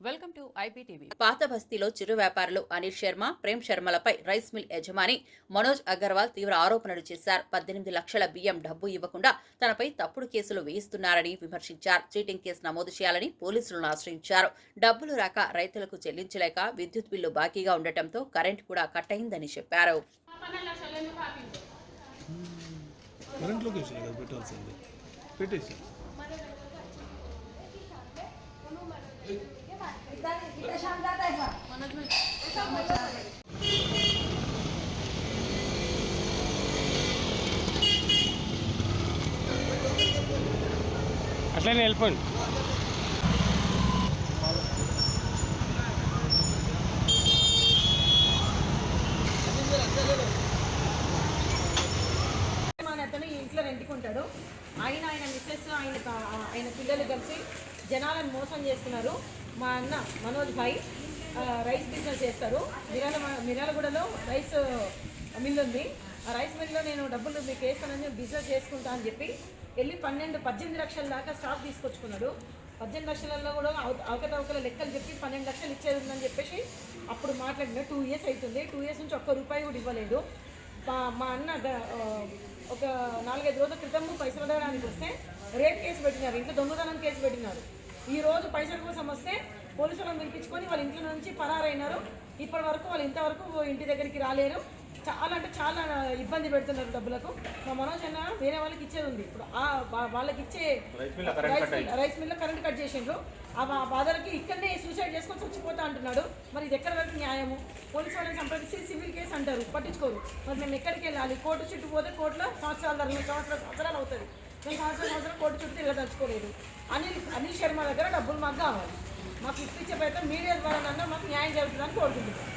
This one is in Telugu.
Welcome to IPTV. పాత బస్తీలో చిరు వ్యాపారులు అనిల్ శర్మ, ప్రేమ్ శర్మలపై రైస్ మిల్ యజమాని మనోజ్ అగర్వాల్ తీవ్ర ఆరోపణలు చేశారు. 18 లక్షల బియ్యం డబ్బు ఇవ్వకుండా తనపై తప్పుడు కేసులు వేయిస్తున్నారని విమర్శించారు. చీటింగ్ కేసు నమోదు చేయాలని పోలీసులను ఆశ్రయించారు. డబ్బులు రాక రైతులకు చెల్లించలేక విద్యుత్ బిల్లు బాకీగా ఉండటంతో కరెంట్ కూడా కట్ అయిందని చెప్పారు. అట్లనే వెళ్ళిపోండి. అతను ఈ ఇంట్లో రెండుకుంటాడు. ఆయన మిస్సెస్ ఆయన పిల్లలు కలిసి జనాలను మోసం చేస్తున్నారు. మా అన్న మనోజ్ భాయ్ రైస్ బిజినెస్ చేస్తారు. మిర్యాలగూడలో రైస్ మిల్ ఉంది. ఆ రైస్ మిల్లో నేను డబ్బులు మీకు వేస్తానని బిజినెస్ చేసుకుంటా అని చెప్పి వెళ్ళి 18 లక్షల దాకా స్టాక్ తీసుకొచ్చుకున్నాడు. 18 లక్షలలో కూడా అవకతవకల లెక్కలు చెప్పి 12 లక్షలు ఇచ్చేది ఉందని చెప్పేసి అప్పుడు మాట్లాడిన 2 ఇయర్స్ అవుతుంది. 2 ఇయర్స్ నుంచి ఒక్క రూపాయి కూడా ఇవ్వలేదు. మా అన్న ఒక 4-5 రోజుల క్రితం పైసలు అడగడానికి వస్తే రేప్ కేసు పెట్టినారు, ఇంట్లో దొంగతనం కేసు పెట్టినారు. ఈ రోజు పైసల కోసం వస్తే పోలీసులను పిలిపించుకొని వాళ్ళ ఇంట్లో నుంచి పరారైనారు. ఇప్పటి వరకు వాళ్ళు ఇంతవరకు ఇంటి దగ్గరికి రాలేరు. చాలా ఇబ్బంది పెడుతున్నారు డబ్బులకు. మా మనోజ్ అన్న వేరే వాళ్ళకి ఇచ్చేది ఉంది. ఇప్పుడు వాళ్ళకి ఇచ్చే రైస్ మిల్లో కరెంట్ కట్ చేసిండ్రు. ఆ బాధలకి ఇక్కడనే సూసైడ్ చేసుకొని చచ్చిపోతా అంటున్నాడు. మరి ఇది ఎక్కడ వరకు న్యాయము? పోలీసు వాళ్ళని సంప్రదించి సివిల్ కేసు అంటారు, పట్టించుకోరు. మరి మేము ఎక్కడికి వెళ్ళాలి? కోర్టు చుట్టూ పోతే కోర్టులో సంవత్సరాలు అవుతుంది. మేము సంవత్సరం కోర్టు చుట్టూ తిరగదలుచుకోలేదు. అనిల్ శర్మ దగ్గర డబ్బులు మాకు కావాలి. మాకు ఇప్పించే ప్రయత్నం మీడియా ద్వారా మాకు న్యాయం జరుగుతుందని కోరుకుంటున్నాం.